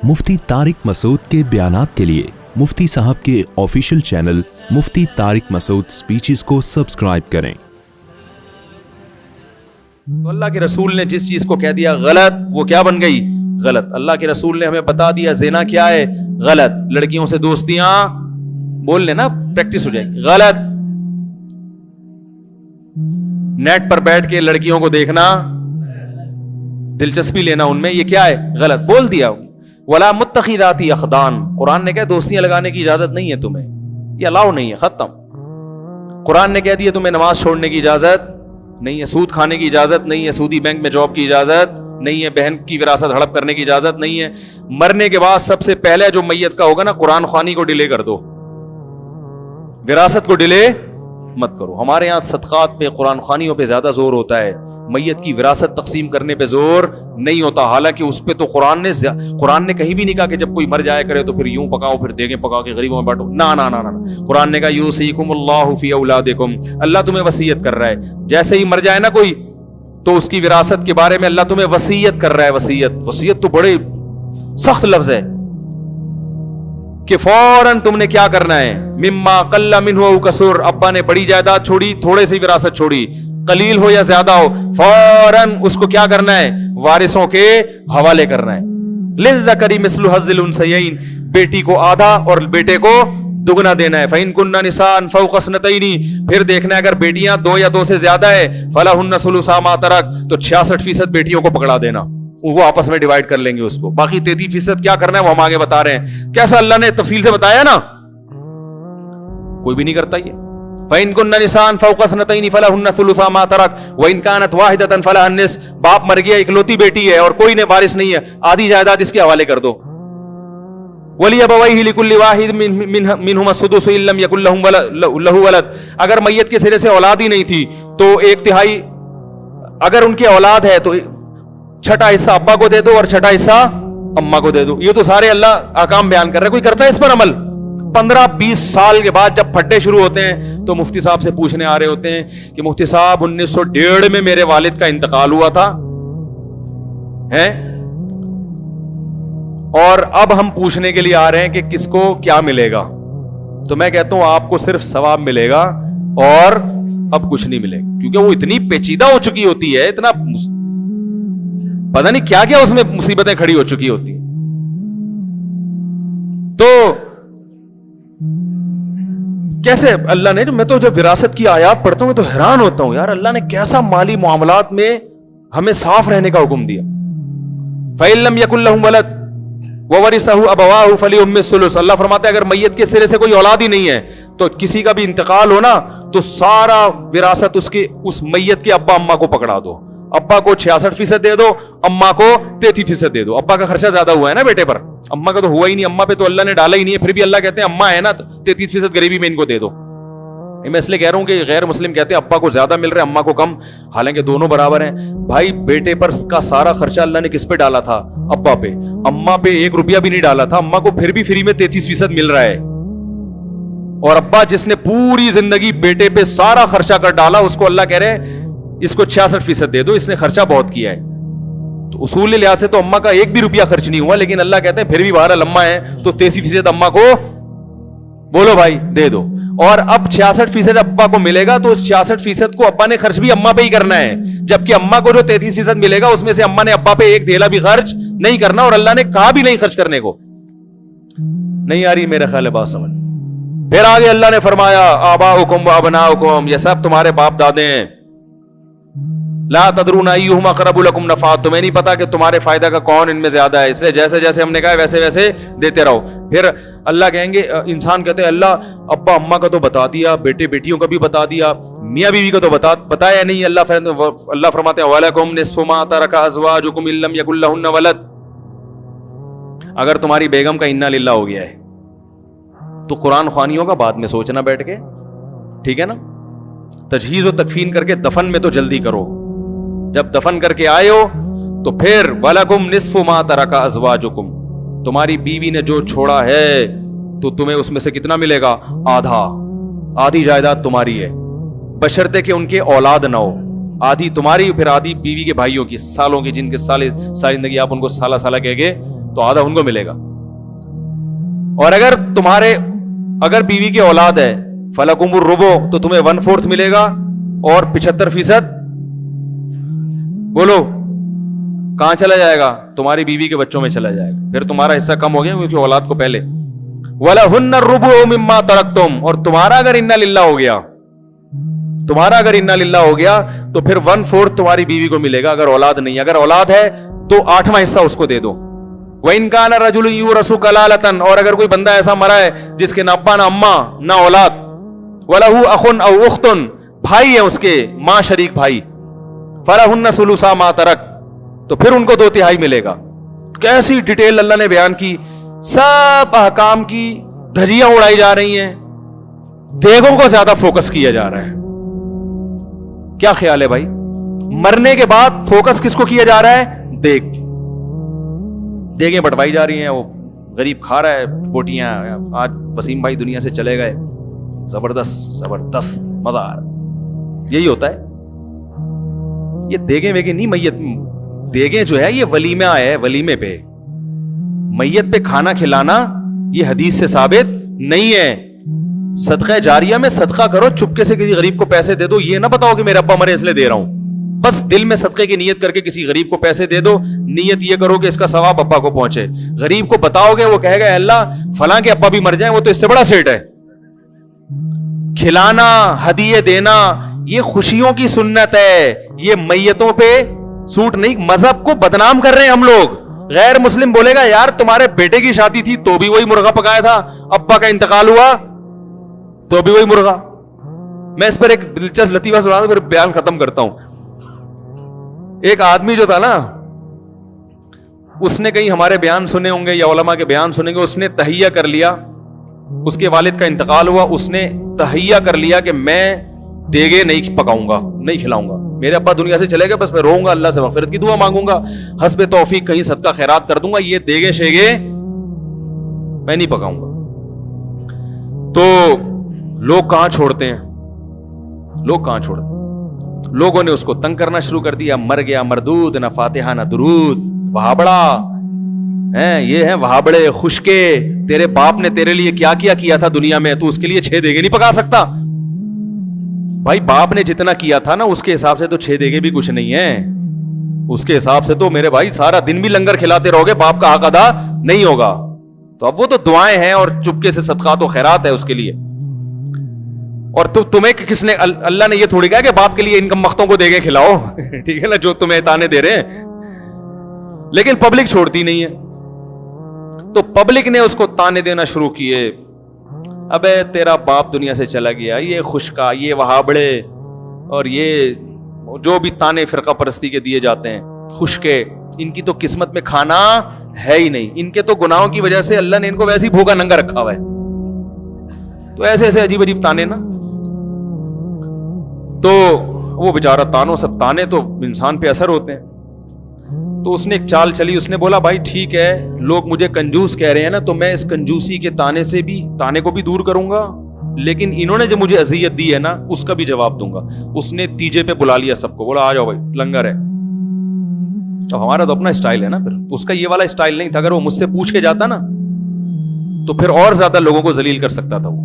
मुफ्ती तारिक मसूद के बयानात के लिए मुफ्ती साहब के ऑफिशियल चैनल मुफ्ती तारिक मसूद स्पीचेस को सब्सक्राइब करें। तो अल्लाह के रसूल ने जिस चीज को कह दिया गलत, वो क्या बन गई? गलत। अल्लाह के रसूल ने हमें बता दिया ज़िना क्या है? गलत। लड़कियों से दोस्तियां, बोल लेना, प्रैक्टिस हो जाएगी, गलत। नेट पर बैठ के लड़कियों को देखना, दिलचस्पी लेना उनमें, ये क्या है? गलत। बोल दिया। वला मुत्तखिदाती अखदान, कुरान ने कहा दोस्तियां लगाने की इजाजत नहीं है तुम्हें, ये अलाउ नहीं है, खत्म। कुरान ने कह दिया तुम्हें नमाज छोड़ने की इजाजत नहीं है, सूद खाने की इजाजत नहीं है, सूदी बैंक में जॉब की इजाजत नहीं है, बहन की विरासत हड़प करने की इजाजत नहीं है। मरने के बाद सबसे पहले जो मैयत का होगा ना, कुरान ख्वानी को डिले कर दो, विरासत को डिले मत करो। हमारे यहाँ सदकात पे, कुरान ख्वानियों पे ज्यादा जोर होता है, मैयत की विरासत तकसीम करने पे जोर नहीं होता। हालांकि उस पे तो कुरान ने कहीं भी नहीं कहा कि जब कोई मर जाया करे तो फिर यूं पकाओ, फिर देगे पकाओ के गरीबों में बांटो, ना ना ना ना। कुरान ने कहा यूसीकुमुल्लाहु फी औलादिकुम, अल्लाह तुम्हें वसीयत कर रहा है। जैसे ही मर जाए ना कोई, तो उसकी विरासत के बारे में अल्लाह तुम्हें वसीयत कर रहा है। वसीयत तो बड़े सख्त लफ्ज है कि फौरन तुमने क्या करना है? मिम्मा कल्ला मिन्हु औ कसुर, अब्बा ने बड़ी जायदाद छोड़ी, थोड़े सी विरासत छोड़ी, कलील हो या ज्यादा हो, फौरन उसको क्या करना है? वारिसों के हवाले करना है। लिज़्ज़करी मिस्लु हज़्ज़िल उन्सयैन, बेटी को आधा और बेटे को दुगना देना है। फ़इन कुन्ना निसान फ़ौक़ स्नतैनी, फिर देखना है अगर बेटियां 2 या 2 से ज्यादा है, फ़लहुन्ना सुलुसा मा तरक, तो 66% बेटियों को पकड़ा देना, वो आपस में डिवाइड कर लेंगे उसको। बाकी 33% क्या करना है वो हम आगे बता रहे हैं। कैसा अल्लाह ने तफसील से बताया ना, कोई भी नहीं करता ये। फ़इन कुन्ना निसान फ़ौक़ स्नतैनी फ़लहुन्ना सुलुसा मा तरक व इन कानत वाहिदतन फ़लहा निस्फ़, बाप मर गया, इकलौती बेटी है और कोई ने वारिस नहीं है, आधी जायदाद इसके हवाले कर दो। वली अबवैहि लिकुल्लि वाहिद मिनहुमा सुदुस इन लम यकुल लहु वलद, अगर मैयत के सिरे से औलाद ही नहीं थी तो 1/3, अगर उनकी औलाद है तो 6ठा हिस्सा अब्बा को दे दो और 6ठा हिस्सा अम्मा को दे दो। ये तो सारे अल्लाह अहकाम बयान कर रहे हैं। कोई करता है इस पर अमल? 15-20 साल के बाद जब फट्टे शुरू होते हैं तो मुफ्ती साहब से पूछने आ रहे होते हैं कि मुफ्ती साहब 1901 में मेरे वालिद का इंतकाल हुआ था है, और अब हम पूछने के लिए आ रहे हैं कि किसको क्या मिलेगा। तो मैं कहता हूं आपको सिर्फ सवाब मिलेगा और अब कुछ नहीं मिलेगा, क्योंकि वो इतनी पेचीदा हो चुकी होती है, इतना पता नहीं क्या क्या उसमें मुसीबतें खड़ी हो चुकी होती है। तो कैसे अल्लाह ने, मैं तो जब विरासत की आयात पढ़ता हूं तो हैरान होता हूं, यार अल्लाह ने कैसा माली मामलात में हमें साफ रहने का हुक्म दिया। फ़इल्लम यकुल लहु वलद ववरिसहु अबवाहु फलिउम्मिह सुलुस, अल्लाह फरमाते हैं अगर मैयत के सिरे से कोई औलाद ही नहीं है तो किसी का भी इंतकाल हो ना, तो सारा विरासत उसके उस मैयत के अब्बा अम्मा को पकड़ा दो। अब्बा को 66% दे दो, अम्मा को 33% दे दो। अब्बा का खर्चा ज्यादा हुआ है ना बेटे पर, अम्मा का तो हुआ ही नहीं, अम्मा पे तो अल्लाह ने डाला ही नहीं है, फिर भी अल्लाह कहते हैं अम्मा है ना 33% गरीबी में इनको दे दो। मैं इसलिए कह रहा हूं कि गैर मुस्लिम कहते हैं अब्बा को ज्यादा मिल रहा है, अम्मा को कम, हालांकि दोनों बराबर हैं। भाई बेटे पर का सारा खर्चा अल्लाह ने किस पे डाला था? अब्बा पे। अम्मा पे 1 रुपया भी नहीं डाला था, अम्मा को फिर भी फ्री में 33% मिल रहा है। और अब्बा जिसने पूरी जिंदगी बेटे पे सारा खर्चा कर डाला, उसको अल्लाह कह रहे हैं इसको 66% दे दो, इसने खर्चा बहुत किया है। तो उसूल लिहाज से तो अम्मा का 1 भी रुपया खर्च नहीं हुआ, लेकिन अल्लाह कहते हैं फिर भी बहरहाल अम्मा है तो 33% अम्मा को बोलो भाई दे दो। और अब 66% अब्बा को मिलेगा, तो उस 66% को अब्बा ने खर्च भी अम्मा पे ही करना है, जबकि अम्मा को जो 33% मिलेगा उसमें से अम्मा ने अब्बा पे 1 धेला भी खर्च नहीं करना, और अल्लाह ने कहा भी नहीं खर्च करने को। नहीं आ रही मेरे ख्याल है बात समझ। फिर आगे अल्लाह ने फरमाया आबाउकुम व अबनाउकुम, ये सब तुम्हारे बाप दादे हैं। ला तदरूना अय्युहुम अक़रबु लकुम नफ़ा, तुम्हें नहीं पता कि तुम्हारे फायदा का कौन इनमें ज्यादा है, इसलिए जैसे जैसे हमने कहा वैसे वैसे देते रहो। फिर अल्लाह कहेंगे, इंसान कहते हैं अल्लाह अब्बा अम्मा का तो बता दिया, बेटे बेटियों का भी बता दिया, मियाँ बीवी का तो बताया नहीं। अल्लाह फरमाते हैं वलकुम निस्फ़ु मा तरका अज़वाजुकुम इन लम यकुल लहुन्ना वलद, अगर तुम्हारी बेगम का इन्ना लिल्लाह हो गया है तो कुरान ख्वानियों का बाद में सोचना बैठ के, ठीक है ना। तजहीज़ और तकफीन करके दफन में तो जल्दी करो, जब दफन करके आए हो तो फिर वलकुम निस्फ़ु मा तरका अज़वाजुकुम, तुम्हारी बीवी ने जो छोड़ा है तो तुम्हें उसमें से कितना मिलेगा? आधा, आधी जायदाद तुम्हारी है, बशर्ते कि उनके औलाद ना हो। आधी तुम्हारी, फिर आधी बीवी के भाइयों की, सालों की, जिनके सारी जिंदगी आप उनको साला साला कह के تو आधा उनको मिलेगा। और अगर बीवी की औलाद है फलकुमुर रुबो, तो तुम्हें 1/4 मिलेगा और 75% बोलो कहां चला जाएगा? तुम्हारी बीवी के बच्चों में चला जाएगा। फिर तुम्हारा हिस्सा कम हो गया क्योंकि औलाद को पहले। वलहुन्ना रुबु मिम्मा तरक्तुम, और तुम्हारा अगर इन्ना लिल्लाह हो गया तो फिर 1/4 तुम्हारी बीवी को मिलेगा अगर औलाद नहीं। अगर औलाद है तो 8वां हिस्सा उसको दे दो। वइन काना रजुल यूरसु कलालतन, और अगर कोई बंदा ऐसा मरा है जिसके ना अब्बा ना अम्मा ना औलाद, वलहु अखुन औ उख्तुन, भाई है उसके, मां शरीक भाई, फलहुन्ना सुलुसा मा तरक, तो फिर उनको 2/3 मिलेगा। कैसी डिटेल अल्लाह ने बयान की, सब अहकाम की धज्जियां उड़ाई जा रही हैं, देगों को ज्यादा फोकस किया जा रहा है। क्या ख्याल है भाई? मरने के बाद फोकस किसको किया जा रहा है? देगें बंटवाई जा रही हैं, वो गरीब खा रहा है बोटियां। आज वसीम भाई दुनिया से चले गए, जबरदस्त मजा आ रहा। यही होता है। ये देगें वेगे नहीं, मैयत देगें जो है ये वलीमा है, वलीमे पे मैयत पे खाना खिलाना ये हदीस से साबित नहीं है। सदका जारिया में सदका करो, चुपके से किसी गरीब को पैसे दे दो, ये ना बताओ कि मेरे अब्बा मरे इसलिए दे रहा हूं। बस दिल में सदके की नियत करके किसी गरीब को पैसे दे दो, नियत ये करो कि इसका सवाब अब्बा को पहुंचे। गरीब को बताओगे वो कहेगा अल्लाह फलां के अब्बा भी मर जाए, वो तो इससे बड़ा सेठ है। खिलाना, हदिये देना ये खुशियों की सुन्नत है, ये मैयतों पे सूट नहीं। मजहब को बदनाम कर रहे हैं हम लोग। गैर मुस्लिम बोलेगा यार तुम्हारे बेटे की शादी थी तो भी वही मुर्गा पकाया था, अब्बा का इंतकाल हुआ तो भी वही मुर्गा। मैं इस पर एक दिलचस्प लतीफा सुना दूं, फिर बयान खत्म करता हूं। एक आदमी जो था ना, उसने कहीं हमारे बयान सुने होंगे या उलमा के बयान सुनेंगे, उसने तहिया कर लिया, उसके वालिद का इंतकाल हुआ, उसने तहिया कर लिया कि मैं देगे नहीं पकाऊंगा, नहीं खिलाऊंगा, मेरे अब्बा दुनिया से चले गए, बस मैं रोऊंगा, अल्लाह से मगफिरत की दुआ मांगूंगा, हस्बे तौफीक कहीं सदका खैरात कर दूंगा, ये देगे शेगे मैं नहीं पकाऊंगा। तो लोग कहां छोड़ते हैं, लोगों ने उसको तंग करना शुरू कर दिया। मर गया मरदूद, ना फातिहा ना दुरूद, वहाबड़ा हैं, ये है वहाबड़े खुशके, तेरे बाप ने तेरे लिए क्या किया था दुनिया में, तू उसके लिए 6 देगे नहीं पका सकता। भाई बाप ने जितना किया था ना उसके हिसाब से तो 6 देगे भी कुछ नहीं है। उसके हिसाब से तो मेरे भाई सारा दिन भी लंगर खिलाते रहोगे, बाप का हक अदा नहीं होगा। तो अब वो तो दुआएं हैं और चुपके से सदका तो खैरात है उसके लिए। और तुम्हें किसने, अल्लाह ने ये थोड़ी कहा कि बाप के लिए इनकम मख्तों को देगे खिलाओ ठीक है ना, जो तुम्हें ताने दे रहे हैं। लेकिन पब्लिक छोड़ती नहीं है, तो पब्लिक ने उसको ताने देना शुरू किए। अबे तेरा बाप दुनिया से चला गया, ये खुशका, ये वहाबड़े, और ये जो भी ताने फिरका परस्ती के दिए जाते हैं, खुशके, इनकी तो किस्मत में खाना है ही नहीं। इनके तो गुनाहों की वजह से अल्लाह ने इनको वैसे ही भूखा नंगा रखा हुआ है। तो ऐसे ऐसे अजीब अजीब ताने ना, तो वो बेचारा तानों, सब ताने तो इंसान पे असर होते हैं। तो उसने एक चाल चली, उसने बोला भाई ठीक है, लोग मुझे कंजूस कह रहे हैं ना, तो मैं इस कंजूसी के ताने को भी दूर करूंगा, लेकिन इन्होंने जो मुझे अजियत दी है ना उसका भी जवाब दूंगा। उसने तीजे पे बुला लिया सबको, बोला आ जाओ भाई लंगर है। अब हमारा तो अपना स्टाइल है ना, फिर उसका ये वाला स्टाइल नहीं था। अगर वो मुझसे पूछ के जाता ना तो फिर और ज्यादा लोगों को जलील कर सकता था वो,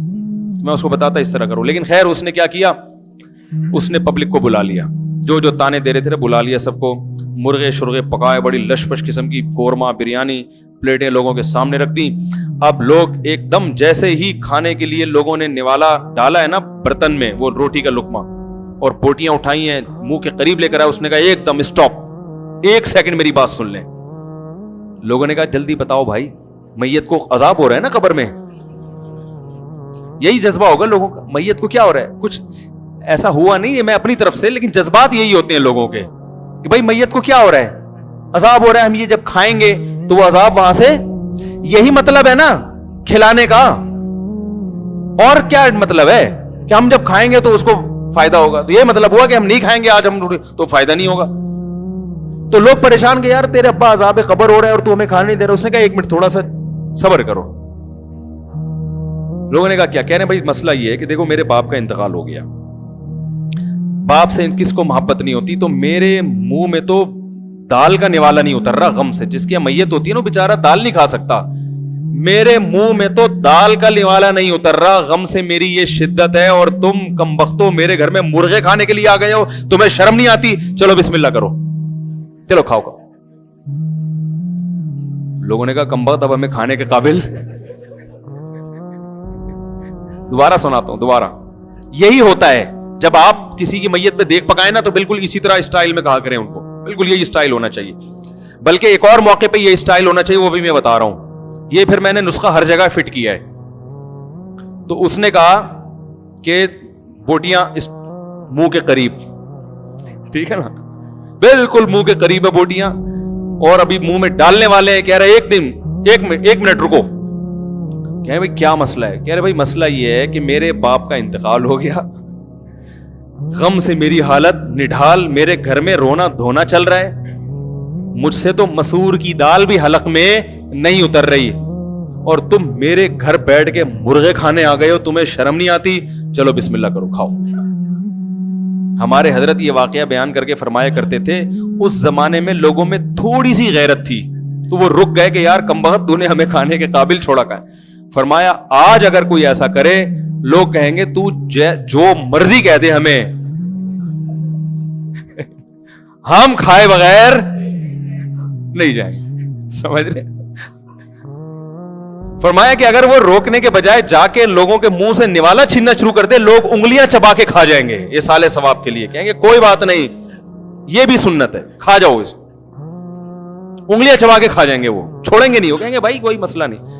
मैं उसको बताता इस तरह करो। लेकिन खैर उसने क्या किया, उसने पब्लिक को बुला लिया, जो ताने दे रहे थे बुला लिया सबको। मुर्गे शुर्गे पकाए, बड़ी लशपश किस्म की कोरमा बिरयानी प्लेटें लोगों के सामने रख दी। अब लोग एकदम, जैसे ही खाने के लिए लोगों ने निवाला डाला है ना बर्तन में, वो रोटी का लुकमा और बोटियां उठाई हैं, मुंह के करीब लेकर आया, उसने कहा एकदम स्टॉप, 1 सेकंड मेरी बात सुन लें। लोगों ने कहा जल्दी बताओ भाई, मैयत को अजाब हो रहा है ना कब्र में। यही जज्बा होगा लोगों का, मैयत को क्या हो रहा है, कुछ ऐसा हुआ नहीं है मैं अपनी तरफ से, लेकिन जज्बात यही होते हैं लोगों के कि भाई मैयत को क्या हो रहा है, अजाब हो रहा है, हम ये जब खाएंगे तो वो अजाब वहां से, यही मतलब है ना खिलाने का। और क्या मतलब है कि हम जब खाएंगे तो उसको फायदा होगा, तो ये मतलब हुआ कि हम नहीं खाएंगे आज हम तो फायदा नहीं होगा। तो लोग परेशान के यार तेरे अब्बा अजाब कब्र हो रहा है और तू हमें खाने नहीं दे रहा। उसने कहा 1 मिनट थोड़ा सा सब्र करो। लोगों ने कहा क्या कह रहे हैं भाई, मसला ये है कि देखो मेरे बाप का इंतकाल हो गया, बाप से किसको मोहब्बत नहीं होती, तो मेरे मुंह में तो دال کا نوالا نہیں اتر رہا غم سے. جس کی میت ہوتی ہے نا بیچارہ دال نہیں کھا سکتا. میرے منہ میں تو دال کا نوالا نہیں اتر رہا غم سے میری یہ شدت ہے, اور تم کمبختو میرے گھر میں مرغے کھانے کے لیے آ گئے ہو, تمہیں شرم نہیں آتی؟ چلو بسم اللہ کرو, چلو کھاؤ کھاؤ. لوگوں نے کہا کمبخت اب ہمیں کھانے کے قابل. دوبارہ سناتا ہوں دوبارہ. یہی ہوتا ہے جب آپ کسی کی میت پہ دیکھ پکائیں نا تو بالکل اسی طرح اسٹائل میں کہا کریں ان کو, بالکل یہی اسٹائل ہونا چاہیے. بلکہ ایک اور موقع پہ یہ اسٹائل ہونا چاہیے, وہ بھی میں بتا رہا ہوں. یہ پھر میں نے نسخہ ہر جگہ فٹ کیا ہے. تو اس نے کہا کہ بوٹیاں اس منہ کے قریب, ٹھیک ہے نا, بالکل منہ کے قریب ہے بوٹیاں, اور ابھی منہ میں ڈالنے والے ہیں. کہہ رہے ایک منٹ رکو. کہہ رہے بھائی کیا مسئلہ ہے؟ کہہ رہے بھائی مسئلہ یہ ہے کہ میرے باپ کا انتقال ہو گیا, غم سے میری حالت نڈھال, میرے گھر میں رونا دھونا چل رہا ہے, مجھ سے تو مسور کی دال بھی حلق میں نہیں اتر رہی, اور تم میرے گھر بیٹھ کے مرغے کھانے آ گئے ہو, تمہیں شرم نہیں آتی؟ چلو بسم اللہ کرو کھاؤ. ہمارے حضرت یہ واقعہ بیان کر کے فرمایا کرتے تھے اس زمانے میں لوگوں میں تھوڑی سی غیرت تھی تو وہ رک گئے کہ یار کمبخت تو نے ہمیں کھانے کے قابل چھوڑا کا ہے. فرمایا آج اگر کوئی ایسا کرے لوگ کہیں گے تو جو مرضی کہہ دے ہمیں, ہم کھائے بغیر نہیں جائیں گے. سمجھ رہے؟ فرمایا کہ اگر وہ روکنے کے بجائے جا کے لوگوں کے منہ سے نوالا چھیننا شروع کر دے, لوگ انگلیاں چبا کے کھا جائیں گے یہ سالے ثواب کے لیے. کہیں گے کوئی بات نہیں, یہ بھی سنت ہے, کھا جاؤ اس, انگلیاں چبا کے کھا جائیں گے, وہ چھوڑیں گے نہیں. وہ کہیں گے بھائی کوئی مسئلہ نہیں.